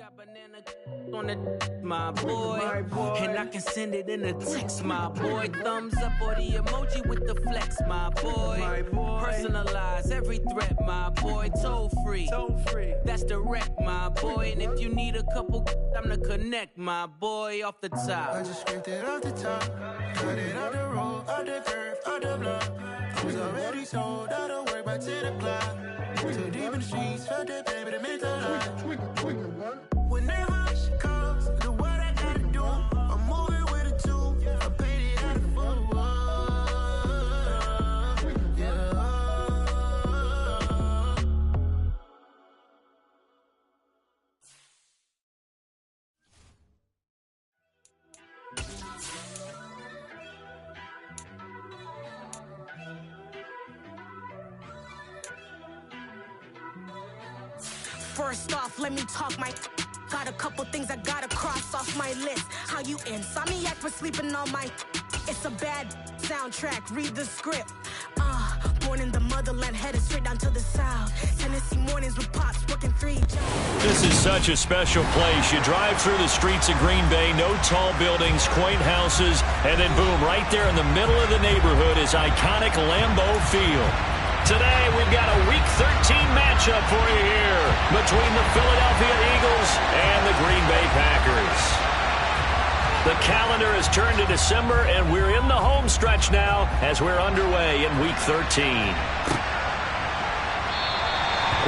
got banana on the my boy, and I can send it in a text, my boy. Thumbs up or the emoji with the flex, my boy. Personalize every threat, my boy. Toll free, that's direct, my boy. And if you need a couple, I'm to connect, my boy. Off the top, I just scraped it off the top, cut it off the road, off the curve, off the block. I was already sold, I don't work by 10 o'clock. Too deep in the streets, felt that baby, the mental lie. Whenever she calls, do what I gotta do. I'm moving with a two, I paid it out of full. Yeah. First off, let me talk my. Got a couple things I gotta cross off my list. How you insomniac for sleeping on my. It's a bad soundtrack, read the script. Born in the motherland, headed straight down to the south. Tennessee mornings with pops, working 3 jobs. This is such a special place. You drive through the streets of Green Bay, no tall buildings, quaint houses, and then boom, right there in the middle of the neighborhood is iconic Lambeau Field. Today, we've got a Week 13 matchup for you here between the Philadelphia Eagles and the Green Bay Packers. The calendar has turned to December, and we're in the home stretch now as we're underway in Week 13.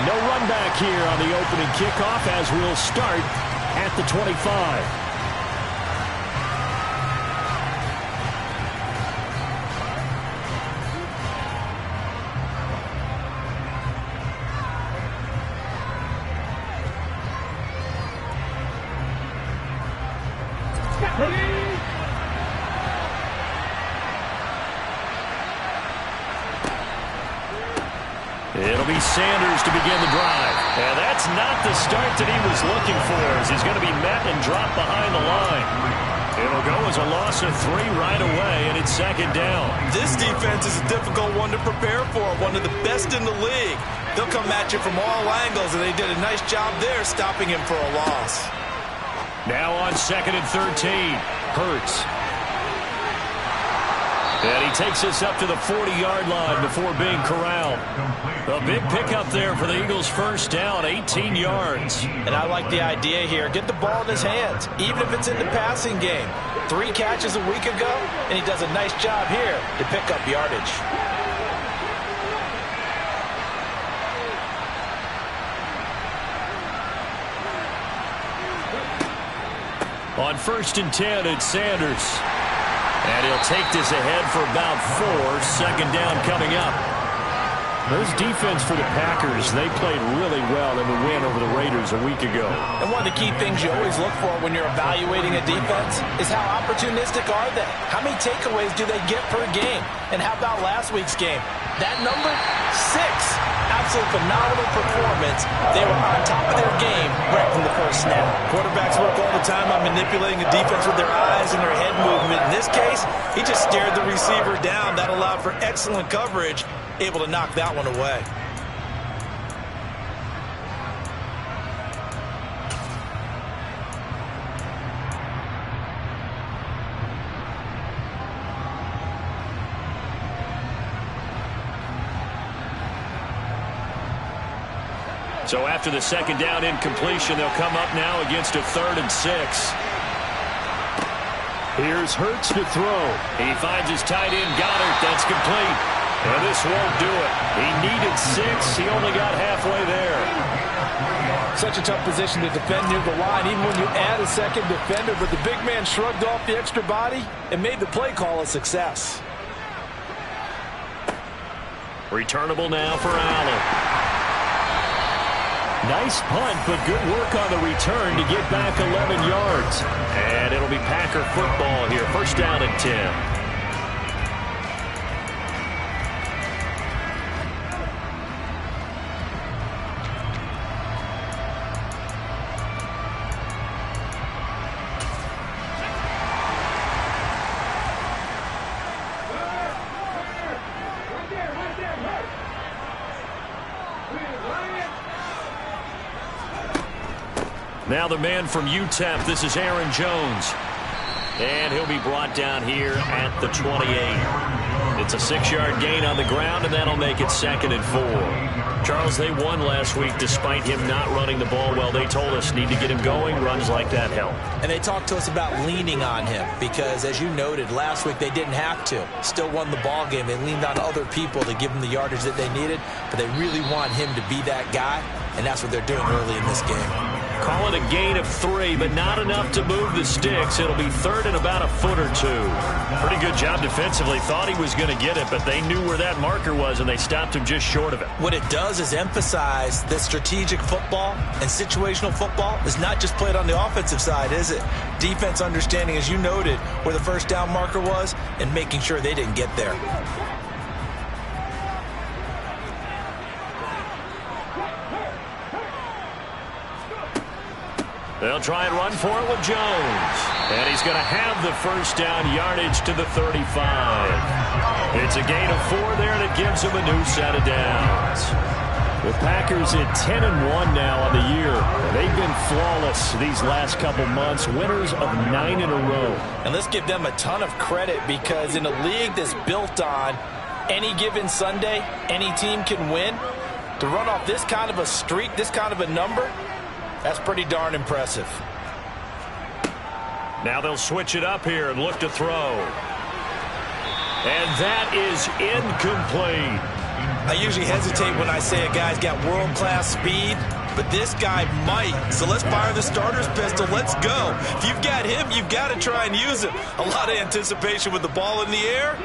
No run back here on the opening kickoff as we'll start at the 25. It'll be Sanders to begin the drive. And that's not the start that he was looking for, as he's going to be met and dropped behind the line. It'll go as a loss of 3 right away, and it's second down. This defense is a difficult one to prepare for, one of the best in the league. They'll come at you from all angles, and they did a nice job there stopping him for a loss. Now on 2nd and 13, Hurts. And he takes us up to the 40-yard line before being corralled. A big pickup there for the Eagles' first down, 18 yards. And I like the idea here. Get the ball in his hands, even if it's in the passing game. 3 catches a week ago, and he does a nice job here to pick up yardage. On 1st and 10, it's Sanders. And he'll take this ahead for about 4. Second down coming up. This defense for the Packers, they played really well in the win over the Raiders a week ago. And one of the key things you always look for when you're evaluating a defense is how opportunistic are they? How many takeaways do they get per game? And how about last week's game? That number, 6. Absolutely phenomenal performance. They were on top of their game right from the first snap. Quarterbacks work all the time on manipulating a defense with their eyes and their head movement. In this case, he just stared the receiver down. That allowed for excellent coverage, able to knock that one away. So after the second down incompletion, they'll come up now against a 3rd and 6. Here's Hurts to throw. He finds his tight end, Goddard. That's complete. And this won't do it. He needed 6. He only got halfway there. Such a tough position to defend near the line, even when you add a second defender. But the big man shrugged off the extra body and made the play call a success. Returnable now for Allen. Nice punt, but good work on the return to get back 11 yards. And it'll be Packer football here. First down and 10. Now the man from UTEP, this is Aaron Jones. And he'll be brought down here at the 28. It's a 6-yard gain on the ground, and that'll make it 2nd and 4. Charles, they won last week despite him not running the ball well. They told us need to get him going. Runs like that help. And they talked to us about leaning on him because, as you noted, last week they didn't have to. Still won the ball game. They leaned on other people to give them the yardage that they needed, but they really want him to be that guy, and that's what they're doing early in this game. Call it a gain of 3, but not enough to move the sticks. It'll be 3rd and about a foot or 2. Pretty good job defensively. Thought he was going to get it, but they knew where that marker was, and they stopped him just short of it. What it does is emphasize that strategic football and situational football is not just played on the offensive side, is it? Defense understanding, as you noted, where the first down marker was and making sure they didn't get there. They'll try and run for it with Jones. And he's going to have the first down yardage to the 35. It's a gain of 4 there, and it gives him a new set of downs. The Packers at 10-1 now on the year. They've been flawless these last couple months, winners of 9 in a row. And let's give them a ton of credit because in a league that's built on any given Sunday, any team can win. To run off this kind of a streak, this kind of a number, that's pretty darn impressive. Now they'll switch it up here and look to throw. And that is incomplete. I usually hesitate when I say a guy's got world-class speed, but this guy might. So let's fire the starter's pistol. Let's go. If you've got him, you've got to try and use him. A lot of anticipation with the ball in the air,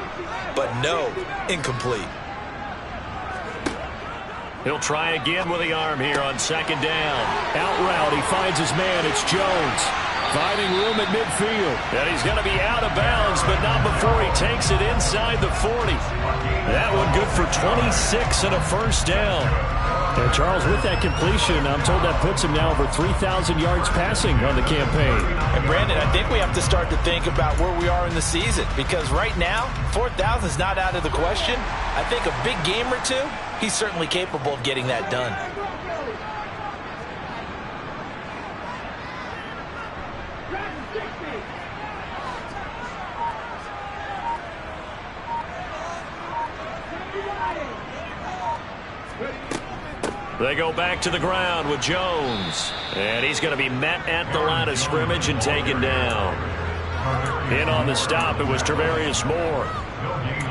but no, incomplete. He'll try again with the arm here on 2nd down. Out route, he finds his man. It's Jones. Finding room at midfield. And he's going to be out of bounds, but not before he takes it inside the 40. That one good for 26 and a first down. And Charles, with that completion, I'm told that puts him now over 3,000 yards passing on the campaign. And Brandon, I think we have to start to think about where we are in the season because right now, 4,000 is not out of the question. I think a big game or two, he's certainly capable of getting that done. They go back to the ground with Jones. And he's going to be met at the line of scrimmage and taken down. In on the stop, it was Travarius Moore.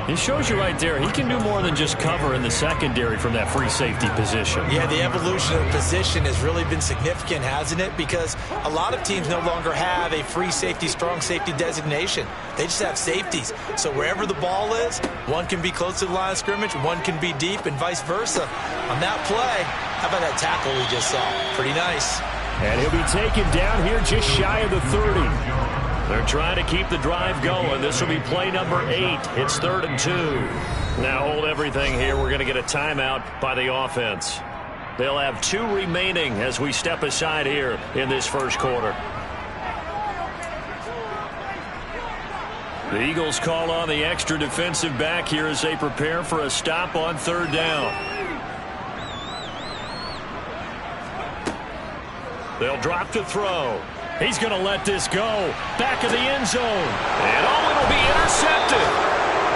He shows you right there, he can do more than just cover in the secondary from that free safety position. Yeah, the evolution of position has really been significant, hasn't it? Because a lot of teams no longer have a free safety, strong safety designation. They just have safeties. So wherever the ball is, one can be close to the line of scrimmage, one can be deep, and vice versa. On that play, how about that tackle we just saw? Pretty nice. And he'll be taken down here just shy of the 30. They're trying to keep the drive going. This will be play number 8. It's 3rd and 2. Now hold everything here. We're going to get a timeout by the offense. They'll have 2 remaining as we step aside here in this first quarter. The Eagles call on the extra defensive back here as they prepare for a stop on 3rd down. They'll drop to throw. He's going to let this go. Back of the end zone. And it'll be intercepted.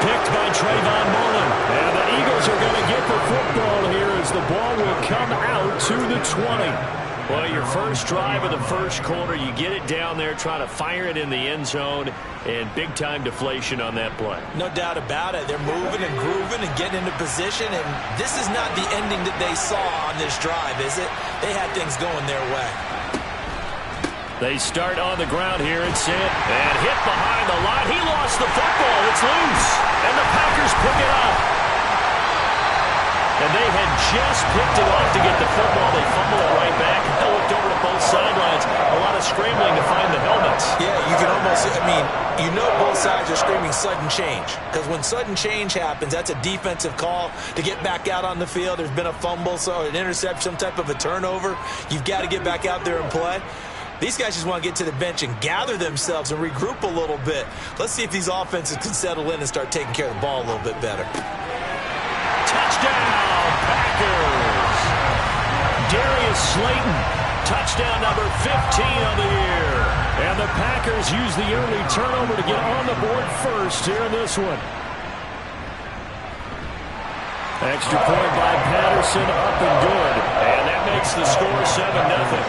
Picked by Trayvon Mullen. And the Eagles are going to get the football here as the ball will come out to the 20. Well, your first drive of the first quarter, you get it down there, try to fire it in the end zone, and big-time deflation on that play. No doubt about it. They're moving and grooving and getting into position, and this is not the ending that they saw on this drive, is it? They had things going their way. They start on the ground here. It's it. And hit behind the line. He lost the football. It's loose. And the Packers pick it up. And they had just picked it off to get the football. They fumble it right back. They looked over to both sidelines. A lot of scrambling to find the helmets. Yeah, you can almost, you know both sides are screaming sudden change. Because when sudden change happens, that's a defensive call to get back out on the field. There's been a fumble, so an interception, some type of a turnover. You've got to get back out there and play. These guys just want to get to the bench and gather themselves and regroup a little bit. Let's see if these offenses can settle in and start taking care of the ball a little bit better. Touchdown, Packers. Darius Slayton Touchdown number 15 of the year. And the Packers use the early turnover to get on the board first here in this one. Extra point by Patterson, up and good. And that makes the score 7-0.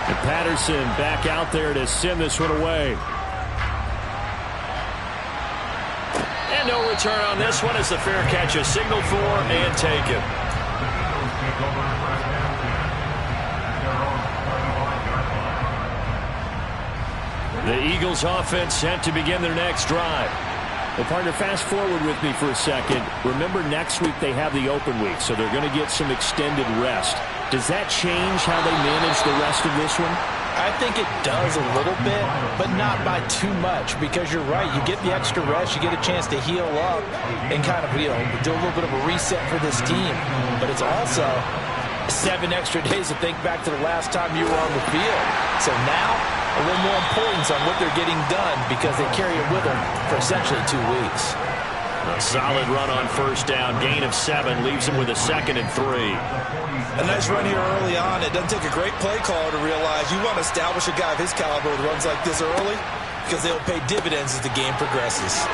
And Patterson back out there to send this one away. And no return on this one as the fair catch is signaled for and taken. The Eagles offense set to begin their next drive. Well, partner, fast forward with me for a second. Remember, next week they have the open week, so they're going to get some extended rest. Does that change how they manage the rest of this one? I think it does a little bit, but not by too much, because you're right. You get the extra rest, you get a chance to heal up and kind of, do a little bit of a reset for this team. But it's also 7 extra days to think back to the last time you were on the field. So now, a little more importance on what they're getting done because they carry it with them for essentially 2 weeks. A solid run on first down. Gain of 7 leaves them with a 2nd and 3. A nice run here early on. It doesn't take a great play caller to realize you want to establish a guy of his caliber with runs like this early because they'll pay dividends as the game progresses.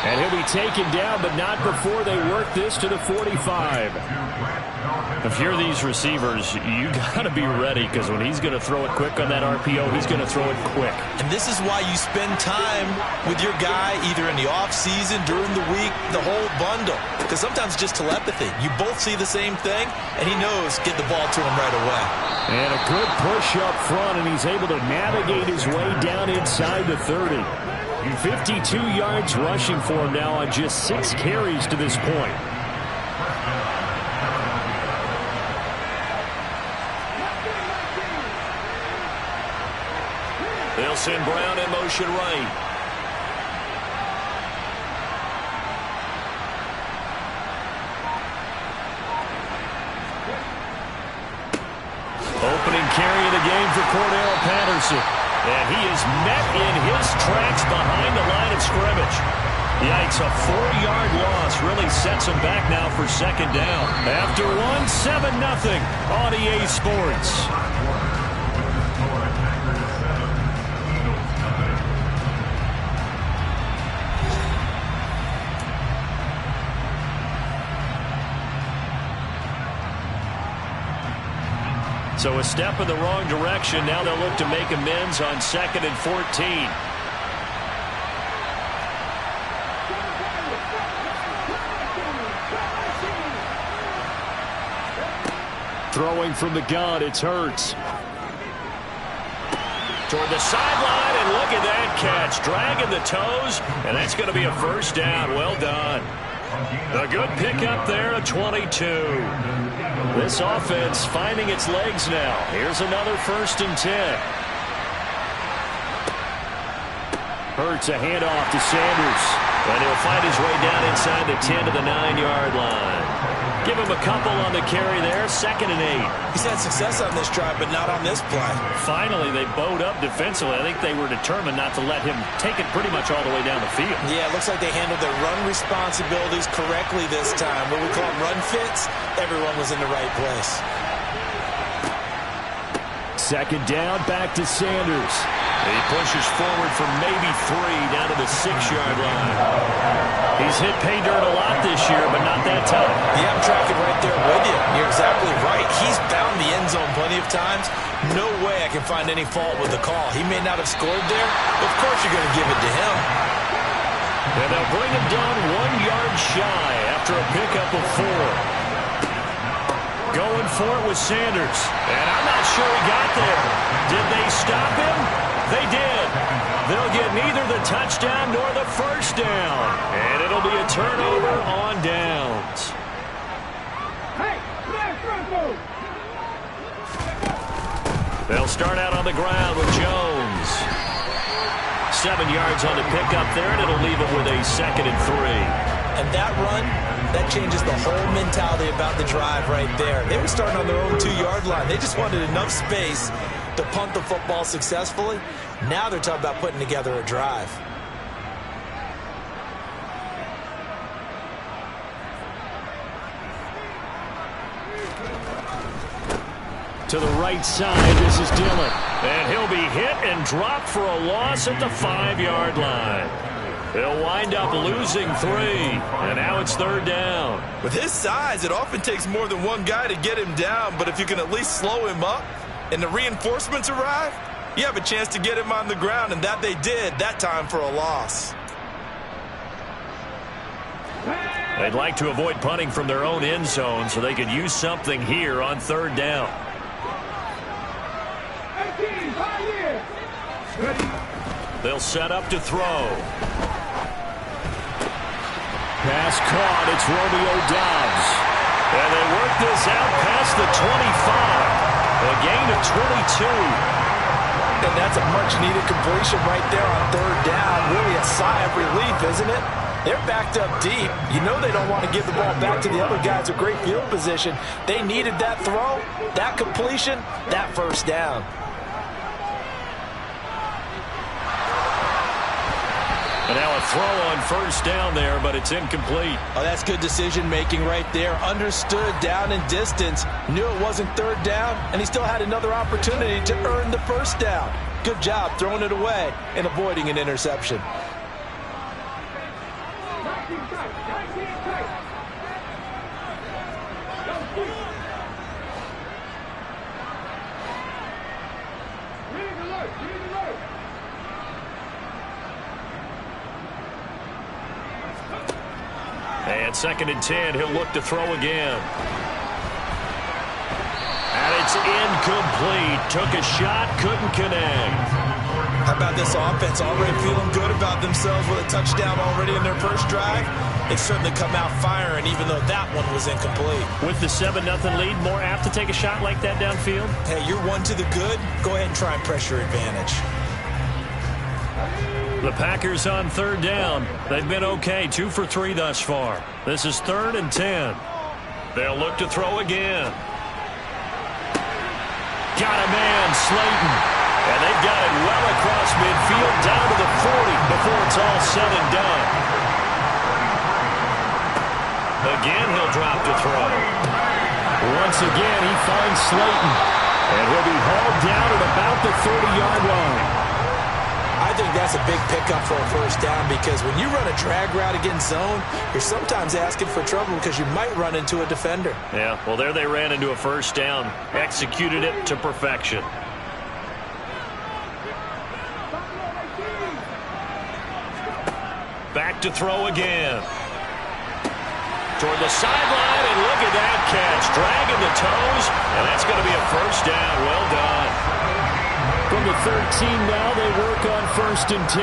And he'll be taken down, but not before they work this to the 45. If you're these receivers, you got to be ready because when he's going to throw it quick on that RPO, he's going to throw it quick. And this is why you spend time with your guy either in the offseason, during the week, the whole bundle. Because sometimes it's just telepathy. You both see the same thing, and he knows get the ball to him right away. And a good push up front, and he's able to navigate his way down inside the 30. 52 yards rushing for him now on just 6 carries to this point. They'll send Brown in motion right. Opening carry of the game for Cordell Patterson. And he is met in his tracks behind the line of scrimmage. Yikes, a 4-yard loss really sets him back now for 2nd down. After 7-0 on EA Sports. So a step in the wrong direction. Now they'll look to make amends on 2nd and 14. Throwing from the gun, it's Hurts. Toward the sideline, and look at that catch. Dragging the toes, and that's going to be a 1st down. Well done. A good pickup there at 22. This offense finding its legs now. Here's another 1st and 10. Hurts a handoff to Sanders. And he'll find his way down inside the 10 to the 9-yard line. Give him a couple on the carry there. 2nd and 8. He's had success on this drive, but not on this play. Finally, they bowed up defensively. I think they were determined not to let him take it pretty much all the way down the field. Yeah, it looks like they handled their run responsibilities correctly this time. What we call run fits, everyone was in the right place. 2nd down, back to Sanders. He pushes forward for maybe 3 down to the 6-yard line. He's hit pay dirt a lot this year, but not that time. Yeah, I'm tracking right there with you. You're exactly right. He's found the end zone plenty of times. No way I can find any fault with the call. He may not have scored there, but of course you're going to give it to him. And they'll bring him down 1 yard shy after a pickup of 4. Going for it with Sanders. And I'm not sure he got there. Did they stop him? They did. They'll get neither the touchdown nor the 1st down. And it'll be a turnover on downs. They'll start out on the ground with Jones. 7 yards on the pickup there, and it'll leave it with a 2nd and 3. And that run, that changes the whole mentality about the drive right there. They were starting on their own 2-yard line. They just wanted enough space to punt the football successfully. Now they're talking about putting together a drive. To the right side, this is Dillon. And he'll be hit and dropped for a loss at the 5-yard line. They'll wind up losing 3, and now it's 3rd down. With his size, it often takes more than one guy to get him down, but if you can at least slow him up and the reinforcements arrive, you have a chance to get him on the ground, and that they did, that time for a loss. They'd like to avoid punting from their own end zone so they could use something here on 3rd down. They'll set up to throw. Pass caught. It's Romeo Doubs. And they work this out past the 25. A gain of 22. And that's a much-needed completion right there on 3rd down. Really a sigh of relief, isn't it? They're backed up deep. You know they don't want to give the ball back to the other guys with great field position. They needed that throw, that completion, that 1st down. And now a throw on 1st down there, but it's incomplete. Oh, that's good decision-making right there. Understood down and distance. Knew it wasn't 3rd down, and he still had another opportunity to earn the 1st down. Good job throwing it away and avoiding an interception. And 2nd and 10, he'll look to throw again. And it's incomplete. Took a shot, couldn't connect. How about this offense already feeling good about themselves with a touchdown already in their 1st drive? They've certainly come out firing, even though that one was incomplete. With the 7-0 lead, more apt to take a shot like that downfield? Hey, you're 1 to the good. Go ahead and try and pressure advantage. The Packers on 3rd down. They've been okay, 2 for 3 thus far. This is 3rd and 10. They'll look to throw again. Got a man, Slayton. And they've got it well across midfield down to the 40 before it's all said and done. Again, he'll drop to throw. Once again, he finds Slayton. And he'll be hauled down at about the 30-yard line. I think that's a big pickup for a 1st down because when you run a drag route against zone, you're sometimes asking for trouble because you might run into a defender. Yeah, well, there they ran into a 1st down. Executed it to perfection. Back to throw again. Toward the sideline, and look at that catch. Dragging the toes, and that's going to be a 1st down. Well done. From the 13 now, they work on 1st and 10.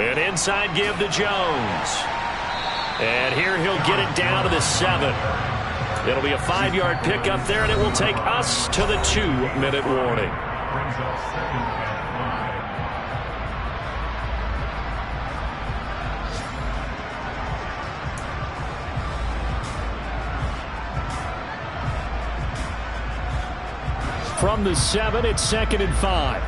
An inside give to Jones. And here he'll get it down to the 7. It'll be a 5-yard pickup there, and it will take us to the 2-minute warning. From the 7, it's 2nd and 5.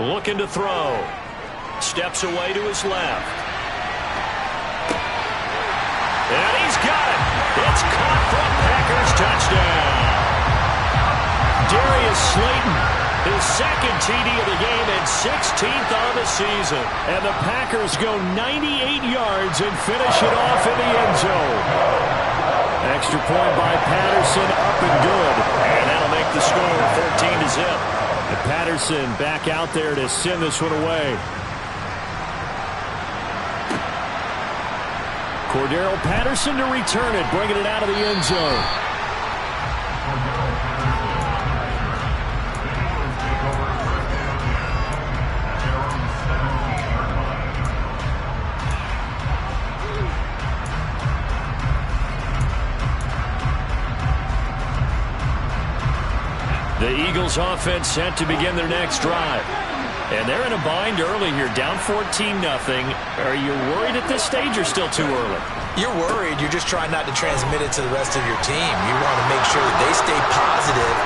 Looking to throw. Steps away to his left. And he's got it. It's caught for a Packers touchdown. Darius Slayton, his 2nd TD of the game and 16th on the season. And the Packers go 98 yards and finish it off in the end zone. Extra point by Patterson, up and good. And that'll make the score 14-0. And Patterson back out there to send this one away. Cordero Patterson to return it, bringing it out of the end zone. The Eagles offense set to begin their next drive. And they're in a bind early here, down 14-0. Are you worried at this stage or still too early? You're worried. You're just trying not to transmit it to the rest of your team. You want to make sure that they stay positive.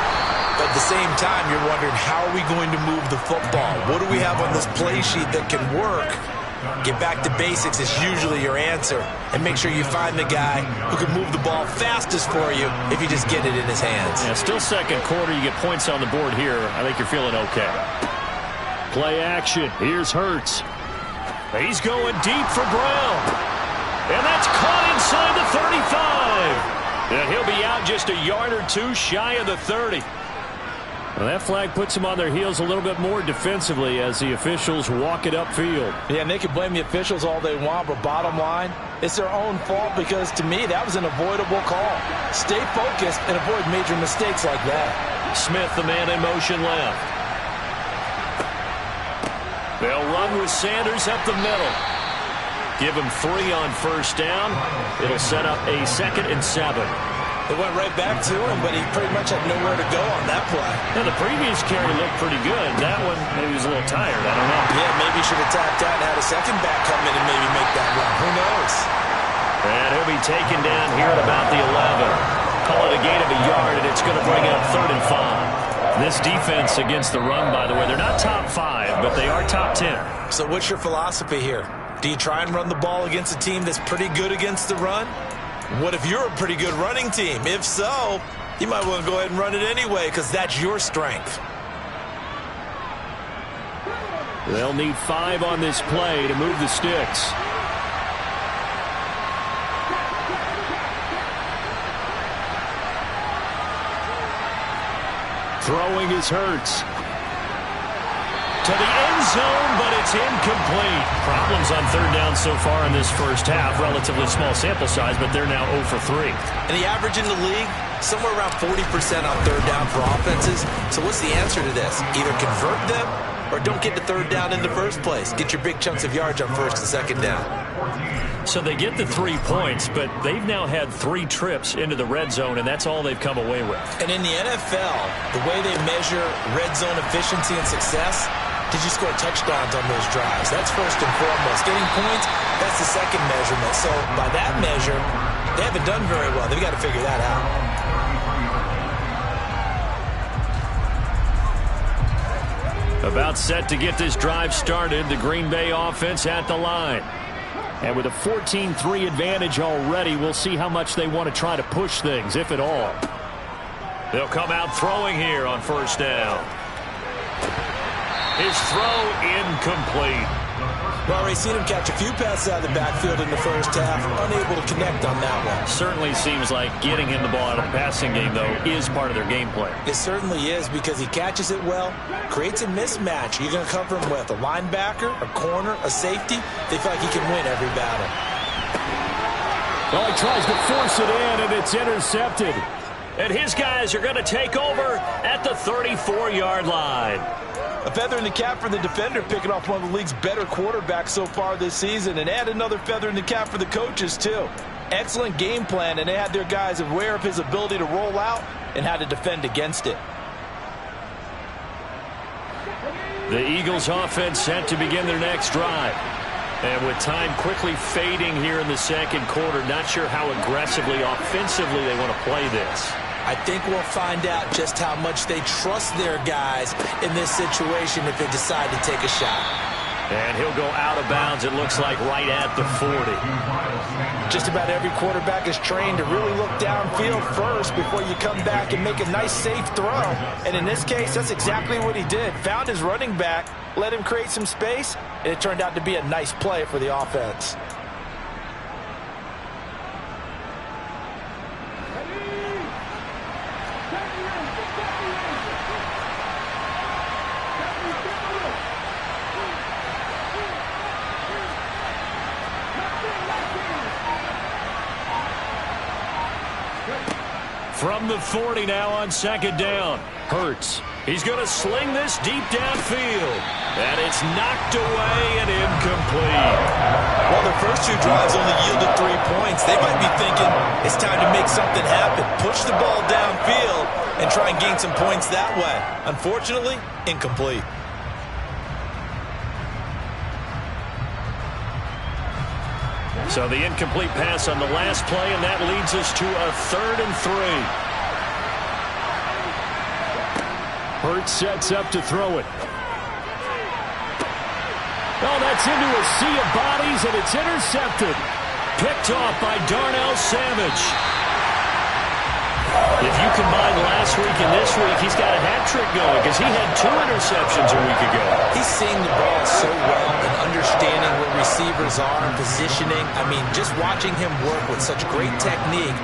But at the same time, you're wondering, how are we going to move the football? What do we have on this play sheet that can work? Get back to basics is usually your answer. And make sure you find the guy who can move the ball fastest for you if you just get it in his hands. Yeah, still second quarter. You get points on the board here. I think you're feeling okay. Play action. Here's Hurts. He's going deep for Brown. And that's caught inside the 35. And he'll be out just a yard or two shy of the 30. Well, that flag puts them on their heels a little bit more defensively as the officials walk it upfield. Yeah, and they can blame the officials all they want, but bottom line, it's their own fault because, to me, that was an avoidable call. Stay focused and avoid major mistakes like that. Smith, the man in motion left. They'll run with Sanders up the middle. Give him 3 on first down. It'll set up a 2nd and 7. They went right back to him, but he pretty much had nowhere to go on that play. Yeah, the previous carry looked pretty good. That one, maybe he was a little tired. I don't know. Yeah, maybe he should have tapped out and had a second back come in and maybe make that run. Who knows? And he'll be taken down here at about the 11. Call it a gain of a yard, and it's going to bring up 3rd and 5. This defense against the run, by the way, they're not top 5, but they are top 10. So what's your philosophy here? Do you try and run the ball against a team that's pretty good against the run? What if you're a pretty good running team? If so, you might want to go ahead and run it anyway because that's your strength. They'll need 5 on this play to move the sticks. Throwing is Hurts. To the end zone, but it's incomplete. Problems on 3rd down so far in this first half. Relatively small sample size, but they're now 0 for 3. And the average in the league, somewhere around 40% on 3rd down for offenses. So what's the answer to this? Either convert them or don't get to 3rd down in the first place. Get your big chunks of yards on 1st and 2nd down. So they get the 3 points, but they've now had 3 trips into the red zone, and that's all they've come away with. And in the NFL, the way they measure red zone efficiency and success, did you score touchdowns on those drives? That's first and foremost. Getting points, that's the second measurement. So by that measure, they haven't done very well. They've got to figure that out. About set to get this drive started, the Green Bay offense at the line. And with a 14-3 advantage already, we'll see how much they want to try to push things, if at all. They'll come out throwing here on 1st down. His throw incomplete. Well, we've seen him catch a few passes out of the backfield in the first half, unable to connect on that one. Certainly seems like getting him the ball out of the passing game, though, is part of their game plan. It certainly is because he catches it well, creates a mismatch. You're going to cover him with a linebacker, a corner, a safety. They feel like he can win every battle. Well, he tries to force it in, and it's intercepted. And his guys are going to take over at the 34-yard line. A feather in the cap for the defender, picking off one of the league's better quarterbacks so far this season, and add another feather in the cap for the coaches, too. Excellent game plan, and they had their guys aware of his ability to roll out and how to defend against it. The Eagles offense set to begin their next drive. And with time quickly fading here in the second quarter, not sure how aggressively, offensively they want to play this. I think we'll find out just how much they trust their guys in this situation if they decide to take a shot. And he'll go out of bounds, it looks like, right at the 40. Just about every quarterback is trained to really look downfield first before you come back and make a nice, safe throw. And in this case, that's exactly what he did. Found his running back, let him create some space, and it turned out to be a nice play for the offense. From the 40 now on 2nd down. Hurts. He's going to sling this deep downfield. And it's knocked away and incomplete. Well, their first 2 drives only yielded 3 points. They might be thinking it's time to make something happen. Push the ball downfield and try and gain some points that way. Unfortunately, incomplete. So the incomplete pass on the last play, and that leads us to a 3rd and 3. Hurts sets up to throw it. Oh, that's into a sea of bodies, and it's intercepted. Picked off by Darnell Savage. If you combine last week and this week, he's got a hat trick going because he had 2 interceptions a week ago. He's seeing the ball so well and understanding where receivers are, positioning. I mean, just watching him work with such great technique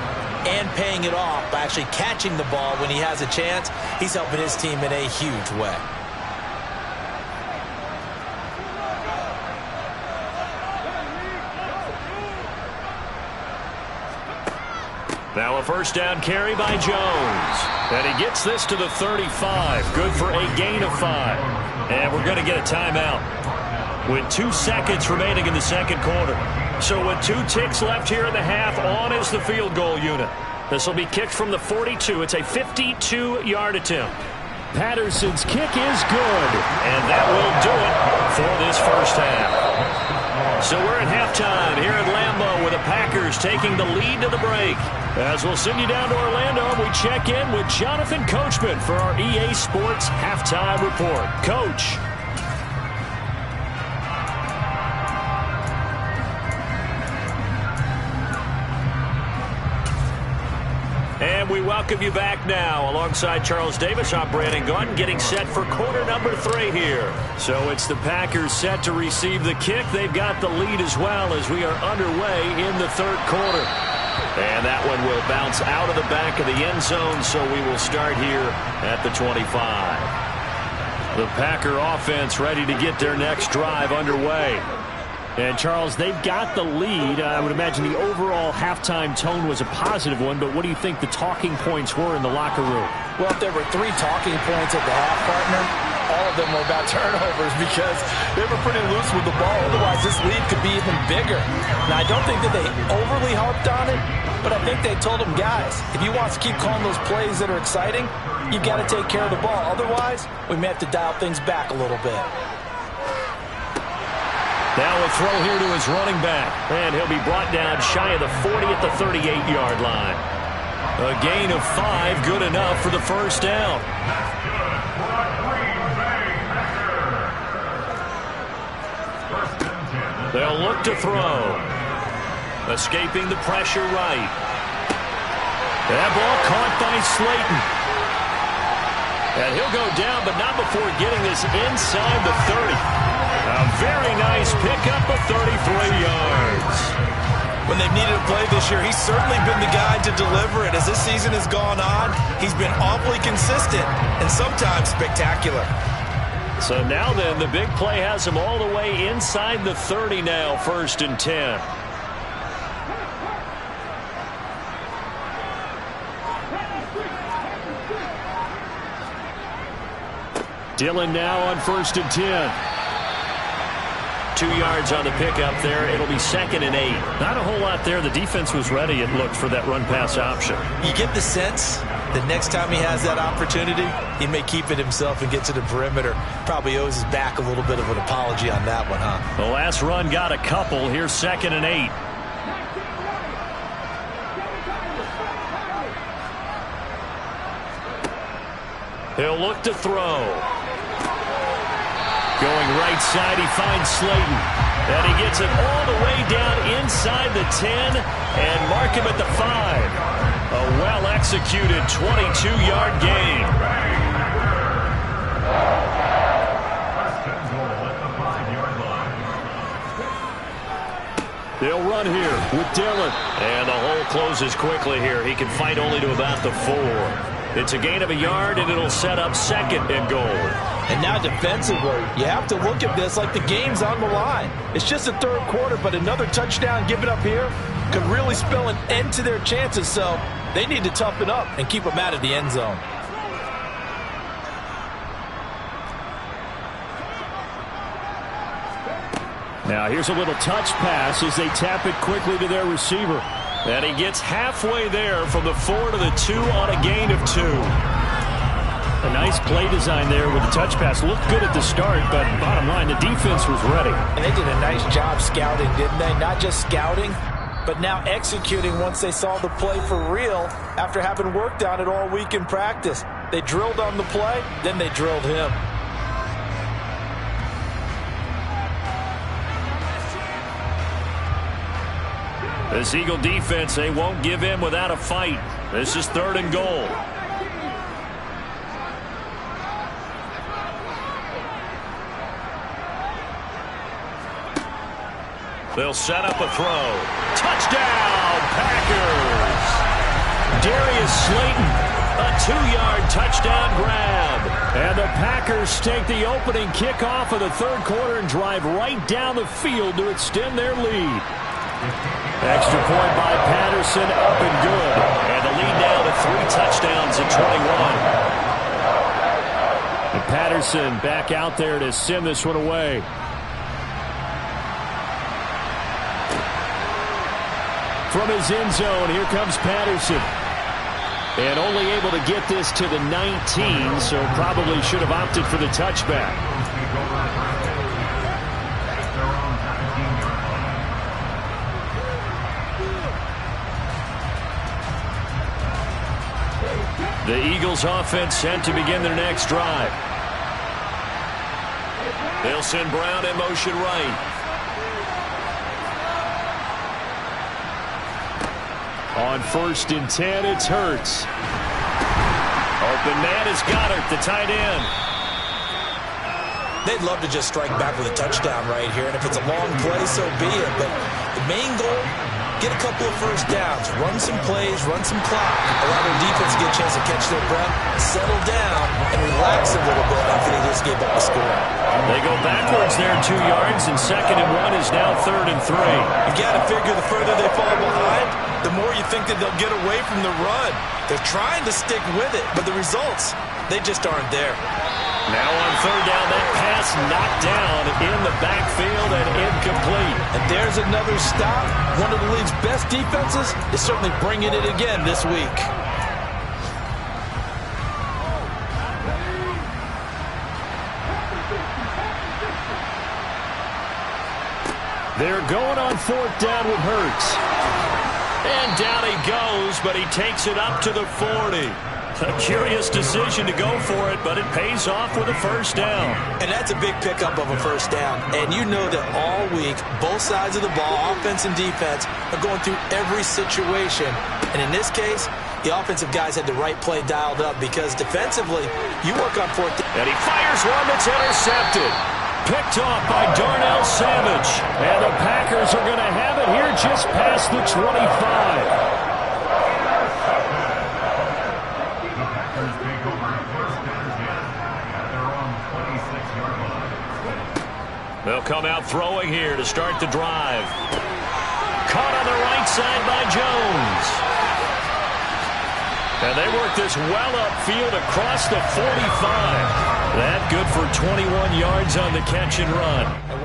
and paying it off by actually catching the ball when he has a chance, he's helping his team in a huge way. Now a first down carry by Jones. And he gets this to the 35. Good for a gain of 5. And we're going to get a timeout with 2 seconds remaining in the second quarter. So with 2 ticks left here in the half, on is the field goal unit. This will be kicked from the 42. It's a 52-yard attempt. Patterson's kick is good. And that will do it for this first half. So we're at halftime here at Lambeau with the Packers taking the lead to the break. As we'll send you down to Orlando, we check in with Jonathan Coachman for our EA Sports Halftime Report. Coach. And we welcome you back now. Alongside Charles Davis, I'm Brandon Gaudin, getting set for quarter number 3 here. So it's the Packers set to receive the kick. They've got the lead as well as we are underway in the third quarter. And that one will bounce out of the back of the end zone, so we will start here at the 25. The Packer offense ready to get their next drive underway. And, Charles, they've got the lead. I would imagine the overall halftime tone was a positive one, but what do you think the talking points were in the locker room? Well, if there were 3 talking points at the half, partner, all of them were about turnovers because they were pretty loose with the ball. Otherwise, this lead could be even bigger. Now, I don't think that they overly harped on it, but I think they told them, guys, if you want to keep calling those plays that are exciting, you've got to take care of the ball. Otherwise, we may have to dial things back a little bit. Now a throw here to his running back, and he'll be brought down shy of the 40 at the 38-yard line. A gain of 5, good enough for the first down. They'll look to throw. Escaping the pressure right. That ball caught by Slayton. And he'll go down, but not before getting this inside the 30. A very nice pickup of 33 yards. When they've needed a play this year, he's certainly been the guy to deliver it. As this season has gone on, he's been awfully consistent and sometimes spectacular. So now then, the big play has him all the way inside the 30 now, 1st and 10. Dillon now on 1st and 10. 2 yards on the pickup there. It'll be 2nd and 8. Not a whole lot there. The defense was ready, it looked, for that run-pass option. You get the sense that next time he has that opportunity, he may keep it himself and get to the perimeter. Probably owes his back a little bit of an apology on that one, huh? The last run got a couple. Here's 2nd and 8. He'll look to throw. Going right side, he finds Slayton. And he gets it all the way down inside the 10 and mark him at the 5. A well-executed 22-yard gain. They'll run here with Dillon. And the hole closes quickly here. He can fight only to about the 4. It's a gain of a yard, and it'll set up 2nd and goal. And now defensively, you have to look at this like the game's on the line. It's just the third quarter, but another touchdown given up here could really spell an end to their chances. So they need to toughen up and keep them out of the end zone. Now here's a little touch pass as they tap it quickly to their receiver. And he gets halfway there from the 4 to the 2 on a gain of 2. A nice play design there with the touch pass. Looked good at the start, but bottom line, the defense was ready. And they did a nice job scouting, didn't they? Not just scouting, but now executing once they saw the play for real after having worked on it all week in practice. They drilled on the play, then they drilled him. This Eagle defense, they won't give in without a fight. This is 3rd and goal. They'll set up a throw. Touchdown, Packers! Darius Slayton, a 2-yard touchdown grab. And the Packers take the opening kickoff of the 3rd quarter and drive right down the field to extend their lead. Extra point by Patterson, up and good. And the lead down to 3 touchdowns at 21. And Patterson back out there to send this one away. From his end zone, here comes Patterson. And only able to get this to the 19, so probably should have opted for the touchback. The Eagles offense set to begin their next drive. They'll send Brown in motion right. On 1st and 10, it's Hurts. Open man is Goddard, the tight end. They'd love to just strike back with a touchdown right here, and if it's a long play, so be it. But the main goal, get a couple of first downs, run some plays, run some clock, allow their defense to get a chance to catch their breath, settle down, and relax a little bit after they just gave up the score. They go backwards there 2 yards, and 2nd and 1 is now 3rd and 3. You got to figure the further they fall behind, the more you think that they'll get away from the run. They're trying to stick with it, but the results, they just aren't there. Now on 3rd down, that pass knocked down in the backfield and incomplete. And there's another stop. One of the league's best defenses is certainly bringing it again this week. They're going on 4th down with Hurts. And down he goes, but he takes it up to the 40. A curious decision to go for it, but it pays off with a 1st down. And that's a big pickup of a 1st down. And you know that all week, both sides of the ball, offense and defense, are going through every situation. And in this case, the offensive guys had the right play dialed up because defensively, you work on 4th down. And he fires one that's intercepted. Picked off by Darnell Savage. And the Packers are going to have it here just past the 25. They'll come out throwing here to start the drive. Caught on the right side by Jones. And they work this well upfield across the 45. That good for 21 yards on the catch and run.